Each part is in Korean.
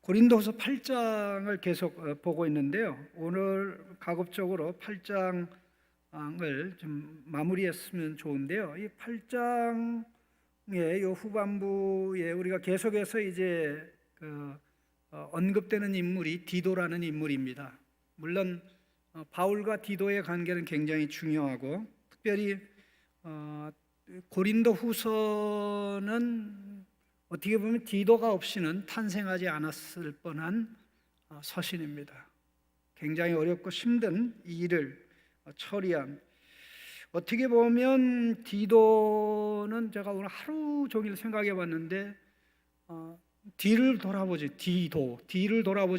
고린도후서 8장을 계속 보고 있는데요. 오늘 가급적으로 8장을 좀 마무리했으면 좋은데요. 이 8장의 이 후반부에 우리가 계속해서 이제 언급되는 인물이 디도라는 인물입니다. 물론 바울과 디도의 관계는 굉장히 중요하고, 특별히 고린도후서는 어떻게 보면 디도가 없이는 탄생하지 않았을 뻔한 서신입니다. 굉장히 어렵고 힘든 이 일을 처리한, 어떻게 보면 디도는 제가 오늘 하루 종일 생각해 봤는데 뒤를 돌아보지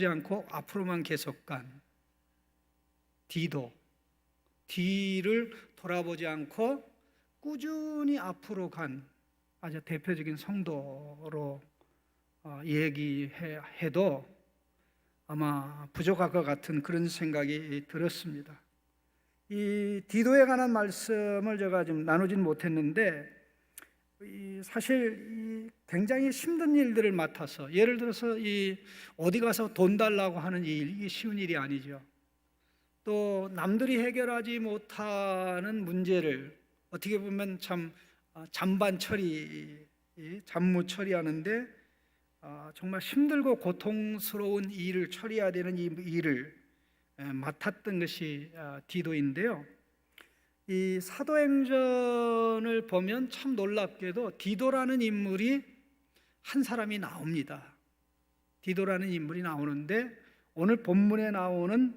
않고 앞으로만 계속 간 뒤를 돌아보지 않고 꾸준히 앞으로 간 아주 대표적인 성도로 얘기해도 아마 부족할 것 같은 그런 생각이 들었습니다. 이 디도에 관한 말씀을 제가 좀 나누진 못했는데, 사실 굉장히 힘든 일들을 맡아서, 예를 들어서 어디 가서 돈 달라고 하는 이게 쉬운 일이 아니죠. 또 남들이 해결하지 못하는 문제를 어떻게 보면 참 잡무 처리하는데 정말 힘들고 고통스러운 일을 처리해야 되는 이 일을 맡았던 것이 디도인데요. 이 사도행전을 보면 참 놀랍게도 디도라는 인물이 한 사람이 나옵니다. 디도라는 인물이 나오는데 오늘 본문에 나오는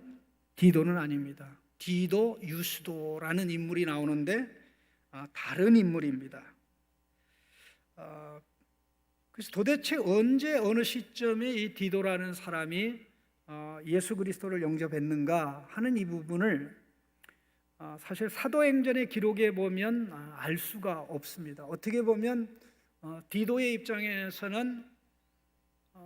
디도는 아닙니다. 디도 유스도라는 인물이 나오는데 다른 인물입니다. 그래서 도대체 언제 어느 시점에 이 디도라는 사람이 예수 그리스도를 영접했는가 하는 이 부분을 사실 사도행전의 기록에 보면 알 수가 없습니다. 어떻게 보면 디도의 입장에서는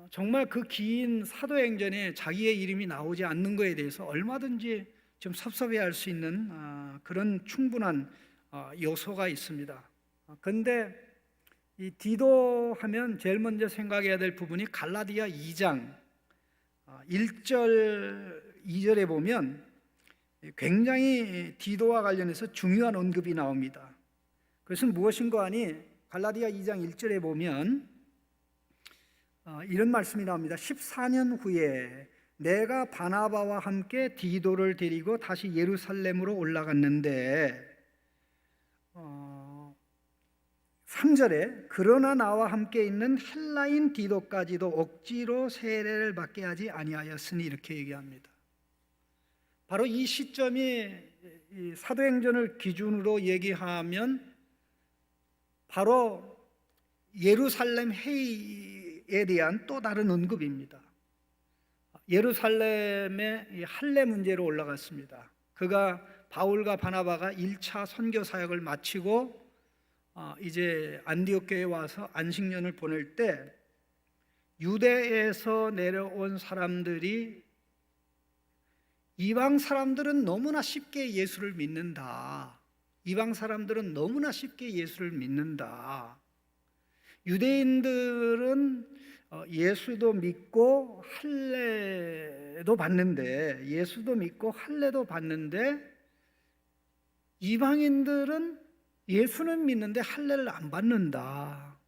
정말 그 긴 사도행전에 자기의 이름이 나오지 않는 것에 대해서 얼마든지 좀 섭섭해할 수 있는 그런 충분한 요소가 있습니다. 그런데 이 디도 하면 제일 먼저 생각해야 될 부분이 갈라디아 2장 1절 2절에 보면 굉장히 디도와 관련해서 중요한 언급이 나옵니다. 그것은 무엇인가 하니 갈라디아 2장 1절에 보면 이런 말씀이 나옵니다. 14년 후에 내가 바나바와 함께 디도를 데리고 다시 예루살렘으로 올라갔는데 3절에 그러나 나와 함께 있는 헬라인 디도까지도 억지로 세례를 받게 하지 아니하였으니, 이렇게 얘기합니다. 바로 이 시점이 사도행전을 기준으로 얘기하면 바로 예루살렘 회의에 대한 또 다른 언급입니다. 예루살렘의 할례 문제로 올라갔습니다. 그가 바울과 바나바가 1차 선교 사역을 마치고 이제 안디옥교에 와서 안식년을 보낼 때 유대에서 내려온 사람들이 이방 사람들은 너무나 쉽게 예수를 믿는다. 유대인들은 예수도 믿고 할례도 받는데 이방인들은 예수는 믿는데 할례를 안 받는다.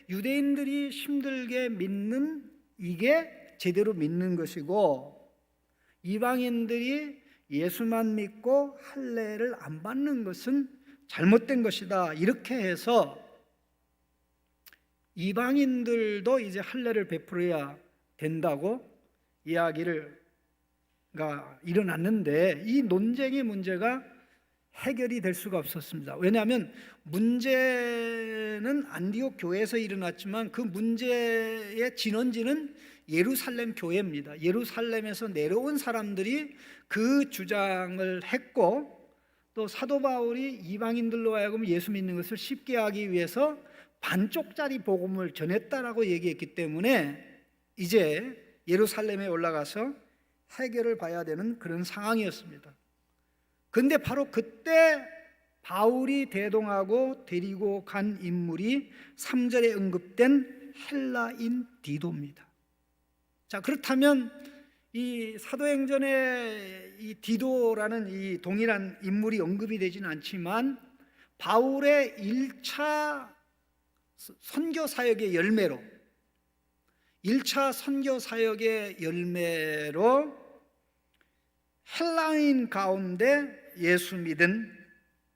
유대인들이 힘들게 믿는 이게 제대로 믿는 것이고, 이방인들이 예수만 믿고 할례를 안 받는 것은 잘못된 것이다. 이렇게 해서 이방인들도 이제 할례를 베풀어야 된다고 이야기가 일어났는데, 이 논쟁의 문제가 해결이 될 수가 없었습니다. 왜냐하면 문제는 안디옥 교회에서 일어났지만 그 문제의 진원지는 예루살렘 교회입니다. 예루살렘에서 내려온 사람들이 그 주장을 했고, 또 사도 바울이 이방인들로 하여금 예수 믿는 것을 쉽게 하기 위해서 반쪽짜리 복음을 전했다라고 얘기했기 때문에 이제 예루살렘에 올라가서 해결을 봐야 되는 그런 상황이었습니다. 그런데 바로 그때 바울이 대동하고 데리고 간 인물이 3절에 언급된 헬라인 디도입니다. 자, 그렇다면 이 사도행전에 이 디도라는 이 동일한 인물이 언급이 되지는 않지만 바울의 1차 선교 사역의 열매로 1차 선교 사역의 열매로 헬라인 가운데 예수 믿은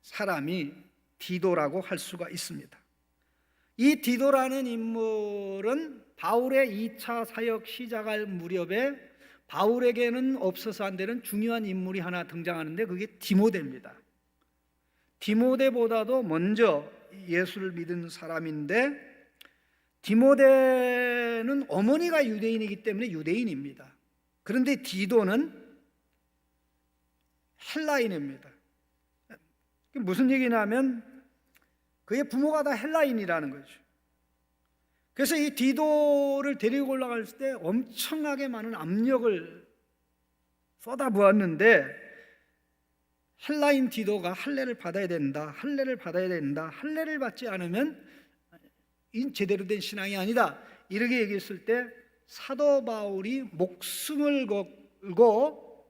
사람이 디도라고 할 수가 있습니다. 이 디도라는 인물은 바울의 2차 사역 시작할 무렵에 바울에게는 없어서 안 되는 중요한 인물이 하나 등장하는데 그게 디모데입니다. 디모데보다도 먼저 예수를 믿은 사람인데 디모데는 어머니가 유대인이기 때문에 유대인입니다. 그런데 디도는 헬라인입니다. 무슨 얘기냐면 그의 부모가 다 헬라인이라는 거죠. 그래서 이 디도를 데리고 올라갈 때 엄청나게 많은 압력을 쏟아부었는데 헬라인 디도가 할례를 받아야 된다, 할례를 받아야 된다, 할례를 받지 않으면 제대로 된 신앙이 아니다, 이렇게 얘기했을 때 사도 바울이 목숨을 걸고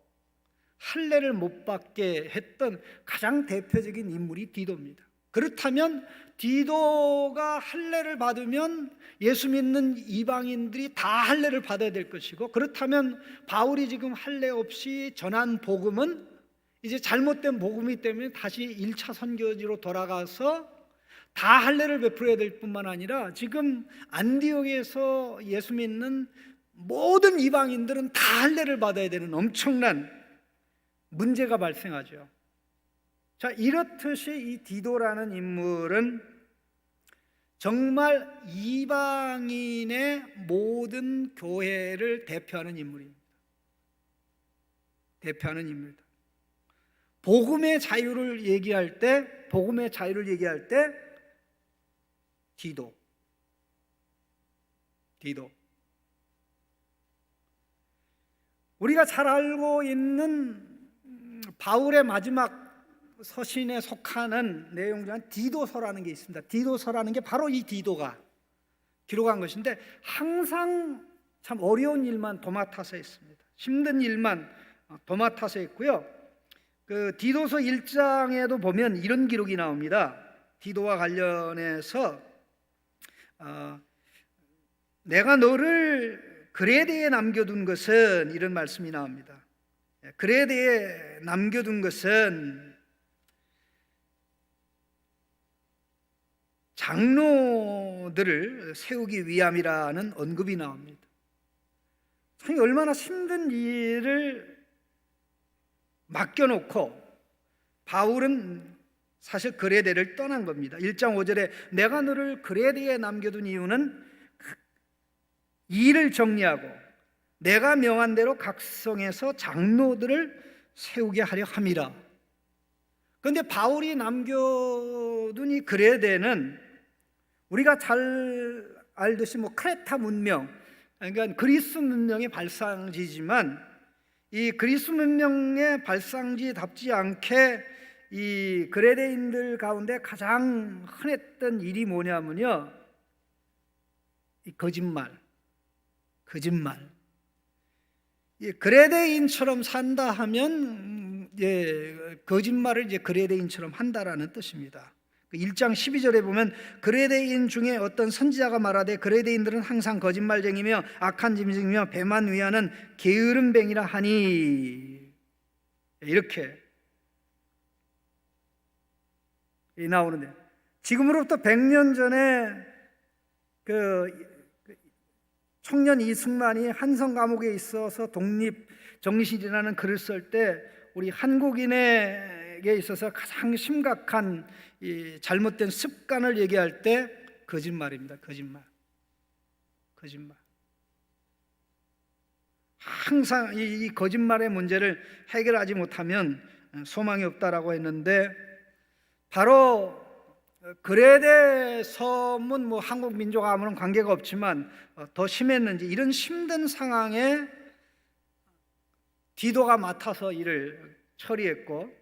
할례를 못 받게 했던 가장 대표적인 인물이 디도입니다. 그렇다면 디도가 할례를 받으면 예수 믿는 이방인들이 다 할례를 받아야 될 것이고, 그렇다면 바울이 지금 할례 없이 전한 복음은 이제 잘못된 복음이기 때문에 다시 1차 선교지로 돌아가서 다 할례를 베풀어야 될 뿐만 아니라 지금 안디옥에서 예수 믿는 모든 이방인들은 다 할례를 받아야 되는 엄청난 문제가 발생하죠. 자, 이렇듯이 이 디도라는 인물은 정말 이방인의 모든 교회를 대표하는 인물입니다. 대표하는 인물이다. 복음의 자유를 얘기할 때 디도. 우리가 잘 알고 있는 바울의 마지막 서신에 속하는 내용 중에 디도서라는 게 있습니다. 디도서라는 게 바로 이 디도가 기록한 것인데 항상 참 어려운 일만 도맡아서 했습니다. 힘든 일만 도맡아서 했고요. 그 디도서 1장에도 보면 이런 기록이 나옵니다. 디도와 관련해서 내가 너를 그레데에 남겨둔 것은, 이런 말씀이 나옵니다. 그레데에 남겨둔 것은 장로들을 세우기 위함이라는 언급이 나옵니다. 참 얼마나 힘든 일을 맡겨놓고 바울은 사실 그레데를 떠난 겁니다. 1장 5절에 내가 너를 그레데에 남겨둔 이유는 일을 정리하고 내가 명한 대로 각 성에서 장로들을 세우게 하려 함이라. 그런데 바울이 남겨둔 이 그레데는 우리가 잘 알듯이 크레타 문명, 그러니까 그리스 문명의 발상지지만 이 그리스 문명의 발상지답지 않게 이 그레데인들 가운데 가장 흔했던 일이 뭐냐면요, 이 거짓말. 이 그레데인처럼 산다 하면 거짓말을 이제 그레데인처럼 한다라는 뜻입니다. 1장 12절에 보면 그레데인 중에 어떤 선지자가 말하되 그레데인들은 항상 거짓말쟁이며 악한 짐승이며 배만 위하는 게으른 뱅이라 하니, 이렇게 나오는데 지금으로부터 100년 전에 그 청년 이승만이 한성 감옥에 있어서 독립정신이라는 글을 쓸 때 우리 한국인에게 있어서 가장 심각한 이 잘못된 습관을 얘기할 때 거짓말입니다. 거짓말. 항상 이 거짓말의 문제를 해결하지 못하면 소망이 없다라고 했는데, 바로 그레데 섬은 한국 민족과 아무런 관계가 없지만 더 심했는지 이런 힘든 상황에 디도가 맡아서 일을 처리했고,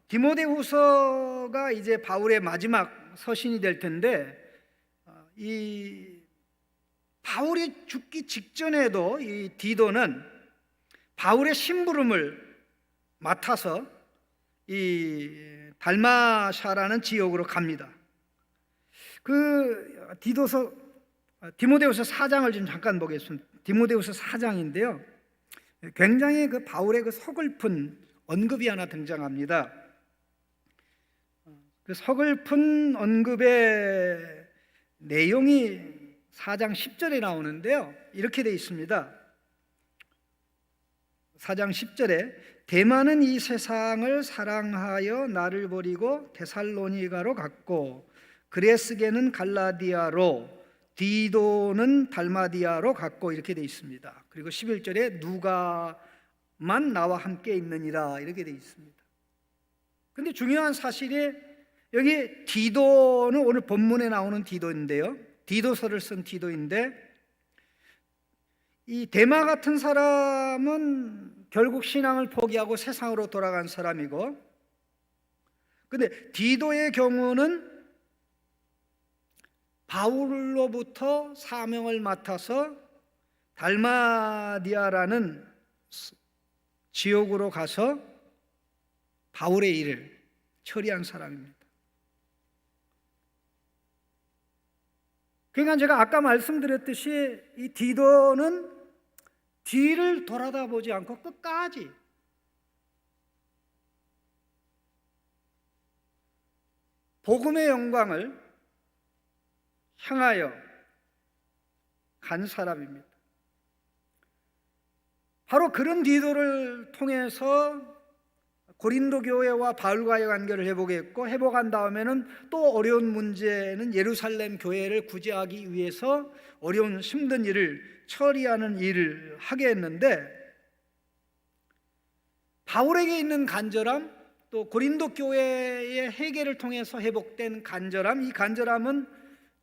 디모데후서가 이제 바울의 마지막 서신이 될 텐데 이 바울이 죽기 직전에도 이 디도는 바울의 심부름을 맡아서 이 달마샤라는 지역으로 갑니다. 그 디모데후서 4장을 좀 잠깐 보겠습니다. 디모데후서 4장인데요. 굉장히 그 바울의 그 서글픈 언급이 하나 등장합니다. 그 서글픈 언급의 내용이 4장 10절에 나오는데요. 이렇게 되어 있습니다. 4장 10절에 대만은 이 세상을 사랑하여 나를 버리고 데살로니가로 갔고 그레스게는 갈라디아로 디도는 달마디아로 갔고 이렇게 되어 있습니다. 그리고 11절에 누가만 나와 함께 있느니라 이렇게 되어 있습니다. 그런데 중요한 사실이 여기 디도는 오늘 본문에 나오는 디도인데요. 디도서를 쓴 디도인데 이 데마 같은 사람은 결국 신앙을 포기하고 세상으로 돌아간 사람이고, 근데 디도의 경우는 바울로부터 사명을 맡아서 달마디아라는 지역으로 가서 바울의 일을 처리한 사람입니다. 그러니까 제가 아까 말씀드렸듯이 이 디도는 뒤를 돌아다보지 않고 끝까지 복음의 영광을 향하여 간 사람입니다. 바로 그런 디도를 통해서 고린도 교회와 바울과의 관계를 회복했고, 회복한 다음에는 또 어려운 문제는 예루살렘 교회를 구제하기 위해서 어려운 힘든 일을 처리하는 일을 하게 했는데, 바울에게 있는 간절함, 또 고린도 교회의 회개를 통해서 회복된 간절함, 이 간절함은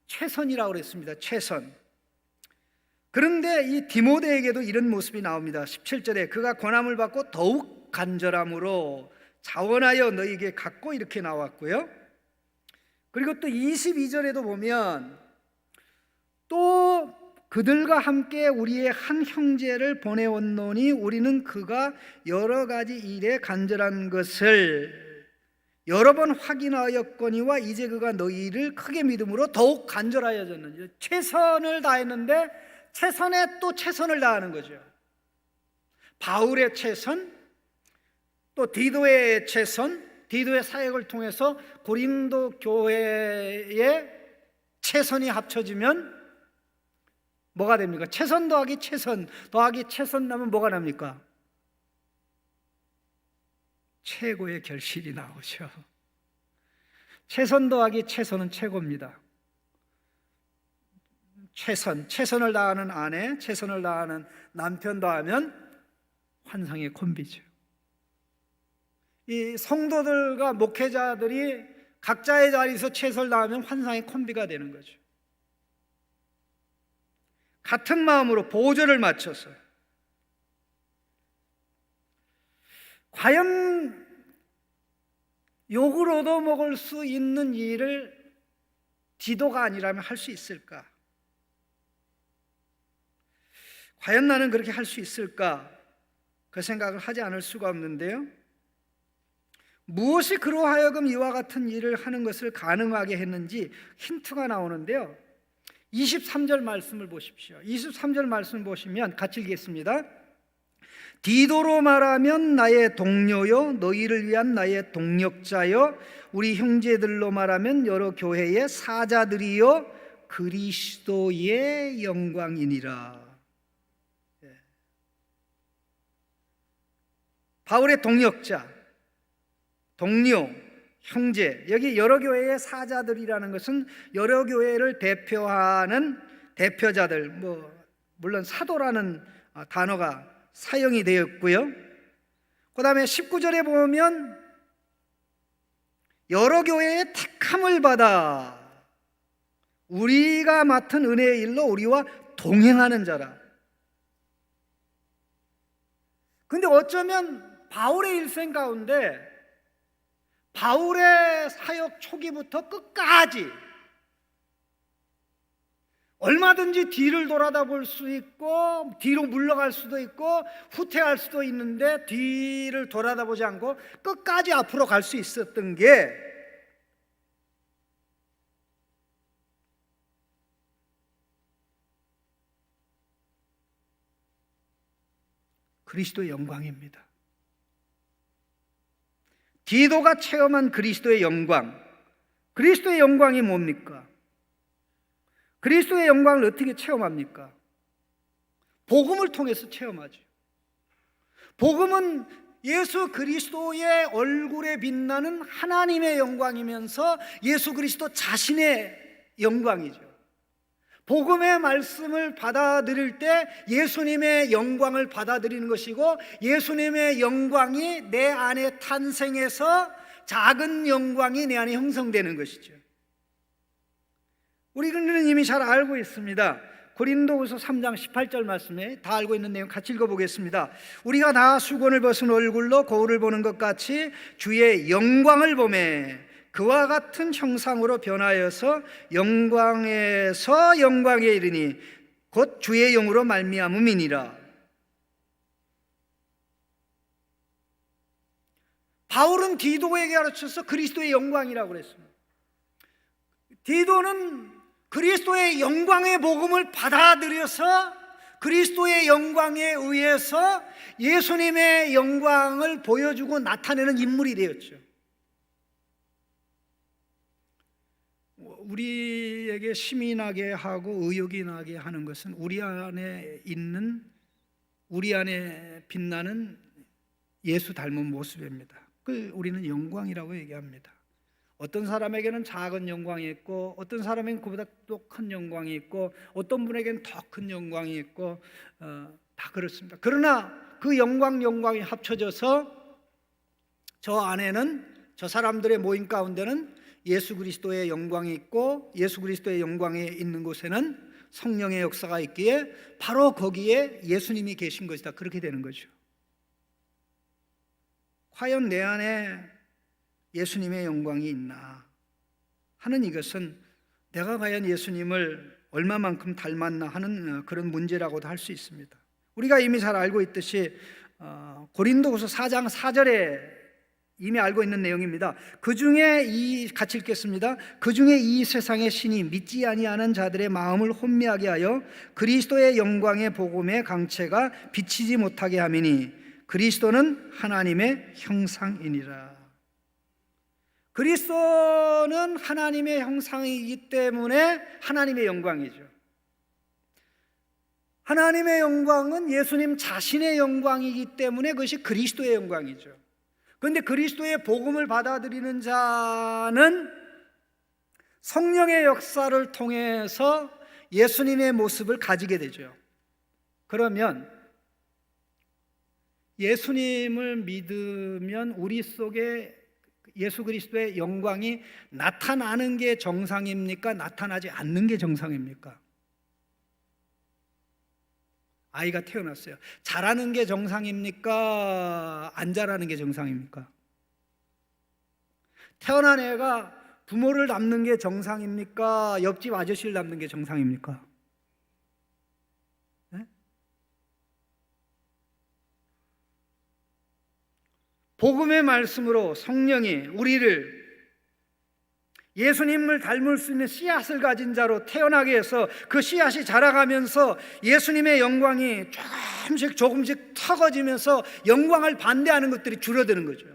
최선이라고 그랬습니다. 최선. 그런데 이 디모데에게도 이런 모습이 나옵니다. 17절에 그가 권함을 받고 더욱 간절함으로 자원하여 너에게 갔고 이렇게 나왔고요. 그리고 또 22절에도 보면 또 그들과 함께 우리의 한 형제를 보내었노니 우리는 그가 여러 가지 일에 간절한 것을 여러 번 확인하였거니와 이제 그가 너희를 크게 믿음으로 더욱 간절하여졌는지. 최선을 다했는데 최선에 또 최선을 다하는 거죠. 바울의 최선, 또 디도의 최선, 디도의 사역을 통해서 고린도 교회의 최선이 합쳐지면 뭐가 됩니까? 최선 더하기 최선 더하기 최선 나면 뭐가 납니까? 최고의 결실이 나오죠. 최선 더하기 최선은 최고입니다. 최선을 다하는 아내, 최선을 다하는 남편 더하면 환상의 콤비죠. 이 성도들과 목회자들이 각자의 자리에서 최선을 다하면 환상의 콤비가 되는 거죠. 같은 마음으로 보조를 맞춰서. 과연 욕을 얻어먹을 수 있는 일을 디도가 아니라면 할 수 있을까? 과연 나는 그렇게 할 수 있을까? 그 생각을 하지 않을 수가 없는데요. 무엇이 그로 하여금 이와 같은 일을 하는 것을 가능하게 했는지 힌트가 나오는데요. 23절 말씀을 보십시오. 23절 말씀 보시면 같이 읽겠습니다. 디도로 말하면 나의 동료요 너희를 위한 나의 동력자요 우리 형제들로 말하면 여러 교회의 사자들이요 그리스도의 영광이니라. 바울의 동력자, 동료, 형제, 여기 여러 교회의 사자들이라는 것은 여러 교회를 대표하는 대표자들, 물론 사도라는 단어가 사용이 되었고요. 그 다음에 19절에 보면 여러 교회의 택함을 받아 우리가 맡은 은혜의 일로 우리와 동행하는 자라. 근데 어쩌면 바울의 일생 가운데 바울의 사역 초기부터 끝까지 얼마든지 뒤를 돌아다 볼 수 있고 뒤로 물러갈 수도 있고 후퇴할 수도 있는데 뒤를 돌아다 보지 않고 끝까지 앞으로 갈 수 있었던 게 그리스도의 영광입니다. 디도가 체험한 그리스도의 영광, 그리스도의 영광이 뭡니까? 그리스도의 영광을 어떻게 체험합니까? 복음을 통해서 체험하죠. 복음은 예수 그리스도의 얼굴에 빛나는 하나님의 영광이면서 예수 그리스도 자신의 영광이죠. 복음의 말씀을 받아들일 때 예수님의 영광을 받아들이는 것이고, 예수님의 영광이 내 안에 탄생해서 작은 영광이 내 안에 형성되는 것이죠. 우리는 이미 잘 알고 있습니다. 고린도후서 3장 18절 말씀에 다 알고 있는 내용 같이 읽어보겠습니다. 우리가 다 수건을 벗은 얼굴로 거울을 보는 것 같이 주의 영광을 보매 그와 같은 형상으로 변하여서 영광에서 영광에 이르니 곧 주의 영으로 말미암음이니라. 바울은 디도에게 가르쳐서 그리스도의 영광이라고 그랬습니다. 디도는 그리스도의 영광의 복음을 받아들여서 그리스도의 영광에 의해서 예수님의 영광을 보여주고 나타내는 인물이 되었죠. 우리에게 힘이 나게 하고 의욕이 나게 하는 것은 우리 안에 있는, 우리 안에 빛나는 예수 닮은 모습입니다. 그 우리는 영광이라고 얘기합니다. 어떤 사람에게는 작은 영광이 있고, 어떤 사람에게는 그보다 또 큰 영광이 있고, 어떤 분에게는 더 큰 영광이 있고, 다 그렇습니다. 그러나 그 영광이 합쳐져서 저 안에는, 저 사람들의 모임 가운데는 예수 그리스도의 영광이 있고, 예수 그리스도의 영광에 있는 곳에는 성령의 역사가 있기에 바로 거기에 예수님이 계신 것이다. 그렇게 되는 거죠. 과연 내 안에 예수님의 영광이 있나 하는 이것은 내가 과연 예수님을 얼마만큼 닮았나 하는 그런 문제라고도 할 수 있습니다. 우리가 이미 잘 알고 있듯이 고린도후서 4장 4절에 이미 알고 있는 내용입니다. 같이 읽겠습니다. 그 중에 이 세상의 신이 믿지 아니하는 자들의 마음을 혼미하게 하여 그리스도의 영광의 복음의 강체가 비치지 못하게 하미니 그리스도는 하나님의 형상이니라. 그리스도는 하나님의 형상이기 때문에 하나님의 영광이죠. 하나님의 영광은 예수님 자신의 영광이기 때문에 그것이 그리스도의 영광이죠. 그런데 그리스도의 복음을 받아들이는 자는 성령의 역사를 통해서 예수님의 모습을 가지게 되죠. 그러면 예수님을 믿으면 우리 속에 예수 그리스도의 영광이 나타나는 게 정상입니까? 나타나지 않는 게 정상입니까? 아이가 태어났어요. 자라는 게 정상입니까? 안 자라는 게 정상입니까? 태어난 애가 부모를 닮는 게 정상입니까? 옆집 아저씨를 닮는 게 정상입니까? 네? 복음의 말씀으로 성령이 우리를 예수님을 닮을 수 있는 씨앗을 가진 자로 태어나게 해서 그 씨앗이 자라가면서 예수님의 영광이 조금씩 터거지면서 영광을 반대하는 것들이 줄어드는 거죠.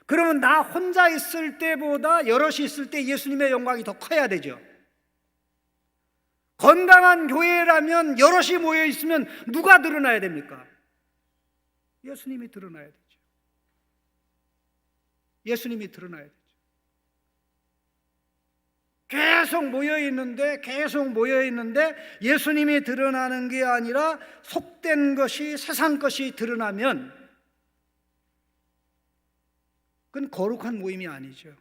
그러면 나 혼자 있을 때보다 여럿이 있을 때 예수님의 영광이 더 커야 되죠. 건강한 교회라면 여럿이 모여 있으면 누가 드러나야 됩니까? 예수님이 드러나야 되죠. 예수님이 드러나야 되죠. 계속 모여 있는데 예수님이 드러나는 게 아니라 속된 것이, 세상 것이 드러나면 그건 거룩한 모임이 아니죠.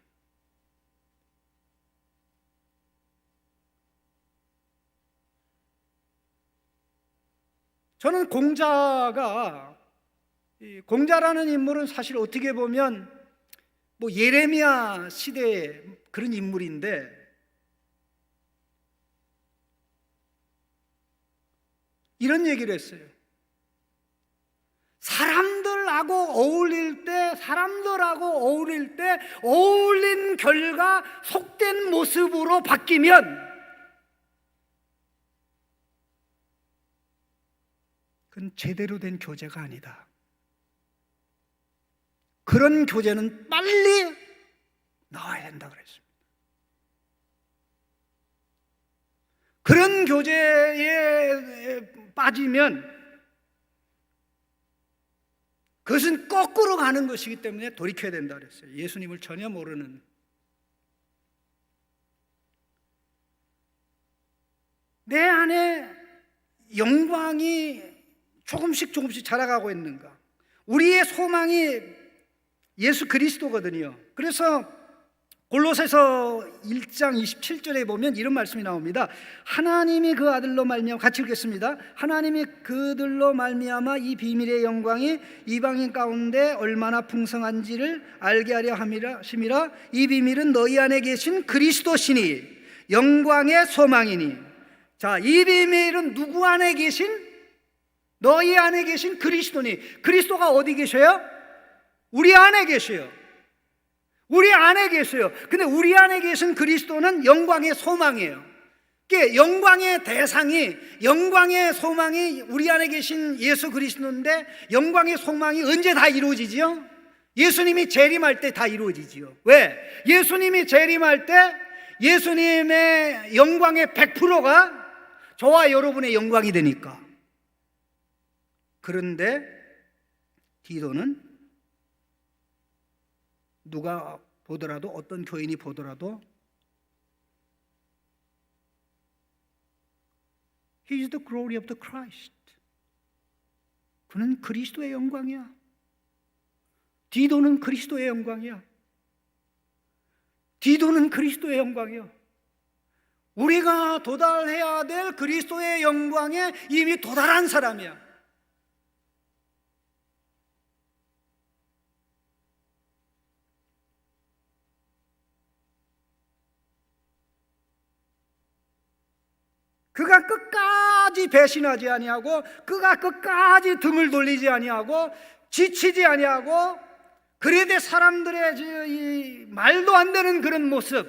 저는 공자라는 인물은 사실 어떻게 보면 예레미야 시대의 그런 인물인데, 이런 얘기를 했어요. 사람들하고 어울릴 때 어울린 결과 속된 모습으로 바뀌면 그건 제대로 된 교제가 아니다. 그런 교제는 빨리 나와야 된다 그랬습니다. 그런 교제에 빠지면 그것은 거꾸로 가는 것이기 때문에 돌이켜야 된다 그랬어요. 예수님을 전혀 모르는, 내 안에 영광이 조금씩 자라가고 있는가? 우리의 소망이 예수 그리스도거든요. 그래서 골로새서 1장 27절에 보면 이런 말씀이 나옵니다. 하나님이 그 아들로 말미암아, 같이 읽겠습니다. 하나님이 그들로 말미암아 이 비밀의 영광이 이방인 가운데 얼마나 풍성한지를 알게 하려 함이라. 이 비밀은 너희 안에 계신 그리스도시니 영광의 소망이니. 자, 이 비밀은 누구 안에 계신? 너희 안에 계신 그리스도니. 그리스도가 어디 계셔요? 우리 안에 계셔요. 우리 안에 계세요. 근데 우리 안에 계신 그리스도는 영광의 소망이에요. 영광의 대상이, 영광의 소망이 우리 안에 계신 예수 그리스도인데, 영광의 소망이 언제 다 이루어지지요? 예수님이 재림할 때 다 이루어지지요. 왜? 예수님이 재림할 때 예수님의 영광의 100%가 저와 여러분의 영광이 되니까. 그런데 디도는 누가 보더라도, 어떤 교인이 보더라도 He is the glory of the Christ. 그는 그리스도의 영광이야. 디도는 그리스도의 영광이야. 디도는 그리스도의 영광이야. 우리가 도달해야 될 그리스도의 영광에 이미 도달한 사람이야. 그가 끝까지 배신하지 아니하고, 그가 끝까지 등을 돌리지 아니하고, 지치지 아니하고, 그래도 사람들의 이 말도 안 되는 그런 모습,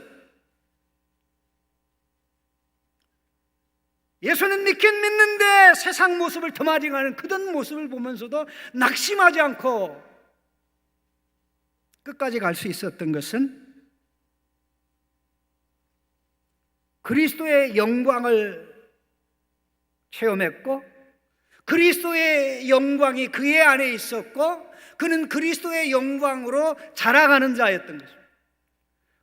예수는 믿긴 믿는데 세상 모습을 더마징하는 그런 모습을 보면서도 낙심하지 않고 끝까지 갈 수 있었던 것은 그리스도의 영광을 체험했고, 그리스도의 영광이 그의 안에 있었고, 그는 그리스도의 영광으로 자라가는 자였던 것입니다.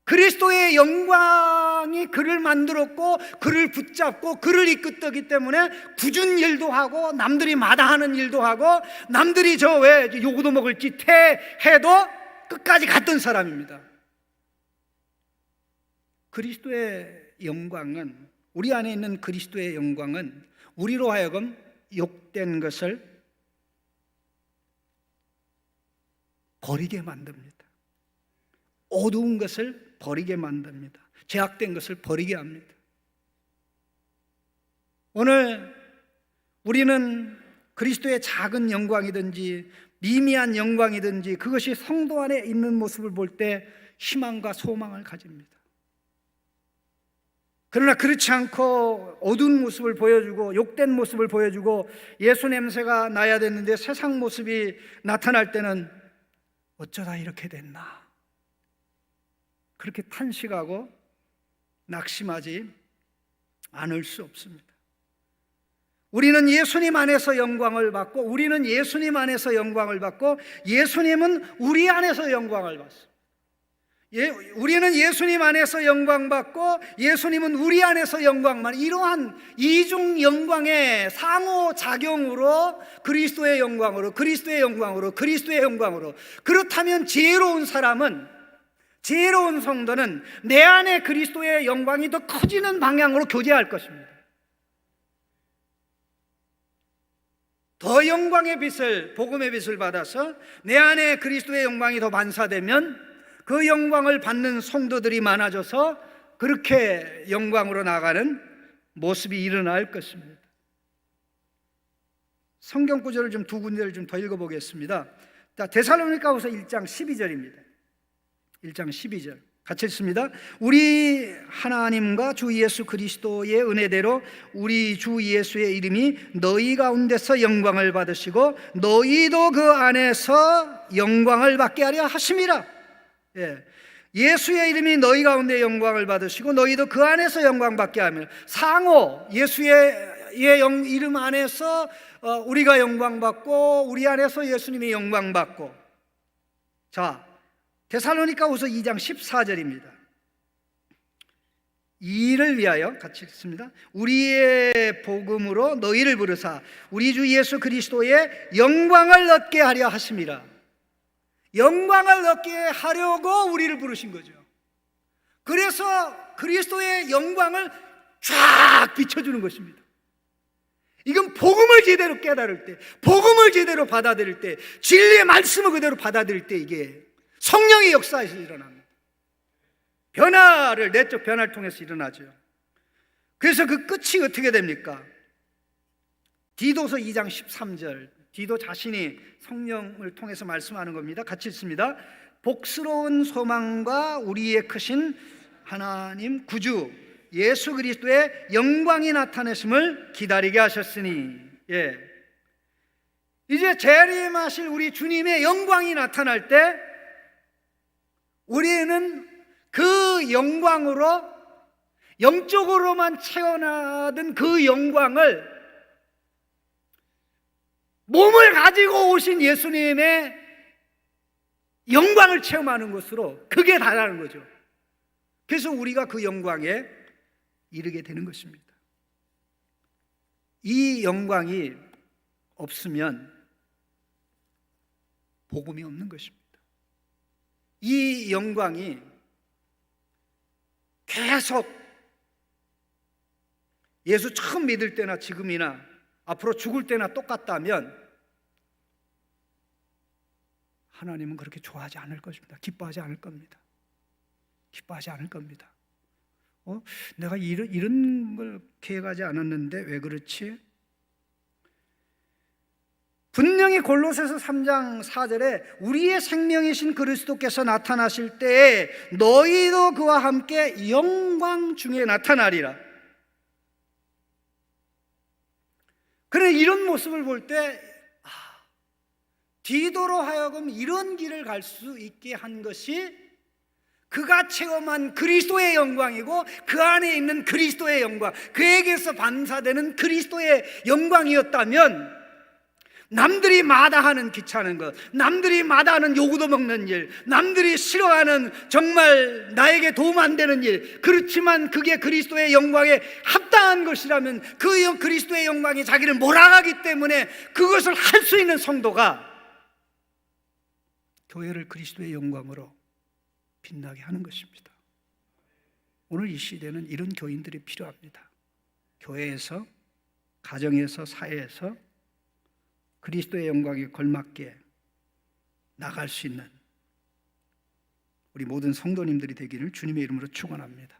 그리스도의 영광이 그를 만들었고, 그를 붙잡고 그를 이끌었기 때문에 굳은 일도 하고, 남들이 마다하는 일도 하고, 남들이 저 왜 요구도 먹을 짓 해도 끝까지 갔던 사람입니다. 그리스도의 영광은, 우리 안에 있는 그리스도의 영광은 우리로 하여금 욕된 것을 버리게 만듭니다. 어두운 것을 버리게 만듭니다. 죄악된 것을 버리게 합니다. 오늘 우리는 그리스도의 작은 영광이든지 미미한 영광이든지 그것이 성도 안에 있는 모습을 볼 때 희망과 소망을 가집니다. 그러나 그렇지 않고 어두운 모습을 보여주고 욕된 모습을 보여주고 예수 냄새가 나야 되는데 세상 모습이 나타날 때는 어쩌다 이렇게 됐나, 그렇게 탄식하고 낙심하지 않을 수 없습니다. 우리는 예수님 안에서 영광을 받고, 우리는 예수님 안에서 영광을 받고, 예수님은 우리 안에서 영광을 받습니다. 우리는 예수님 안에서 영광받고 예수님은 우리 안에서 영광만, 이러한 이중 영광의 상호작용으로 그리스도의 영광으로, 그리스도의 영광으로, 그리스도의 영광으로. 그렇다면 지혜로운 사람은, 지혜로운 성도는 내 안에 그리스도의 영광이 더 커지는 방향으로 교제할 것입니다. 더 영광의 빛을, 복음의 빛을 받아서 내 안에 그리스도의 영광이 더 반사되면 그 영광을 받는 성도들이 많아져서 그렇게 영광으로 나가는 모습이 일어날 것입니다. 성경 구절을 좀 두 군데를 좀 더 읽어보겠습니다. 자, 데살로니가후서 1장 12절입니다. 1장 12절 같이 읽습니다. 우리 하나님과 주 예수 그리스도의 은혜대로 우리 주 예수의 이름이 너희 가운데서 영광을 받으시고 너희도 그 안에서 영광을 받게 하려 하심이라. 예수의 이름이 너희 가운데 영광을 받으시고 너희도 그 안에서 영광 받게 하며, 상호 예수의 이름 안에서 우리가 영광 받고 우리 안에서 예수님이 영광 받고. 자, 데살로니가후서 2장 14절입니다. 이를 위하여 같이 읽습니다. 우리의 복음으로 너희를 부르사 우리 주 예수 그리스도의 영광을 얻게 하려 하심이라. 영광을 얻게 하려고 우리를 부르신 거죠. 그래서 그리스도의 영광을 쫙 비춰주는 것입니다. 이건 복음을 제대로 깨달을 때, 복음을 제대로 받아들일 때, 진리의 말씀을 그대로 받아들일 때 이게 성령의 역사에서 일어납니다. 변화를, 내적 변화를 통해서 일어나죠. 그래서 그 끝이 어떻게 됩니까? 디도서 2장 13절, 디도 자신이 성령을 통해서 말씀하는 겁니다. 같이 읽습니다. 복스러운 소망과 우리의 크신 하나님 구주 예수 그리스도의 영광이 나타내심을 기다리게 하셨으니. 이제 재림하실 우리 주님의 영광이 나타날 때 우리는 그 영광으로, 영적으로만 채워나던 그 영광을 몸을 가지고 오신 예수님의 영광을 체험하는 것으로, 그게 다라는 거죠. 그래서 우리가 그 영광에 이르게 되는 것입니다. 이 영광이 없으면 복음이 없는 것입니다. 이 영광이 계속 예수 처음 믿을 때나 지금이나 앞으로 죽을 때나 똑같다면 하나님은 그렇게 좋아하지 않을 것입니다. 기뻐하지 않을 겁니다. 기뻐하지 않을 겁니다. 내가 이런 걸 계획하지 않았는데 왜 그렇지? 분명히 골로새서 3장 4절에 우리의 생명이신 그리스도께서 나타나실 때에 너희도 그와 함께 영광 중에 나타나리라. 그래, 이런 모습을 볼 때 디도로 하여금 이런 길을 갈 수 있게 한 것이 그가 체험한 그리스도의 영광이고 그 안에 있는 그리스도의 영광, 그에게서 반사되는 그리스도의 영광이었다면 남들이 마다하는 귀찮은 것, 남들이 마다하는 요구도 먹는 일, 남들이 싫어하는 정말 나에게 도움 안 되는 일, 그렇지만 그게 그리스도의 영광에 합당한 것이라면 그 그리스도의 영광이 자기를 몰아가기 때문에 그것을 할 수 있는 성도가 교회를 그리스도의 영광으로 빛나게 하는 것입니다. 오늘 이 시대는 이런 교인들이 필요합니다. 교회에서, 가정에서, 사회에서 그리스도의 영광에 걸맞게 나갈 수 있는 우리 모든 성도님들이 되기를 주님의 이름으로 축원합니다.